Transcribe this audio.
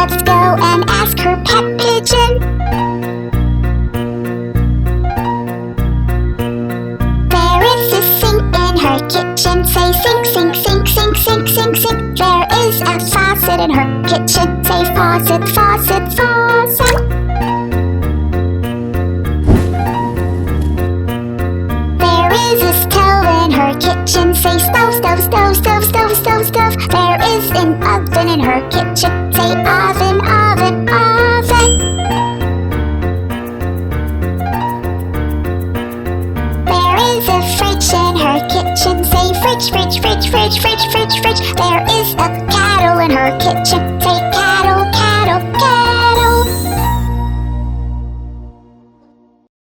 Let's go and ask her pet pigeon. There is a sink in her kitchen. Say sink, sink, sink, sink, sink, sink, sink. There is a faucet in her kitchen. Say faucet, faucet, faucet. There is a stove in her kitchen. Say stove,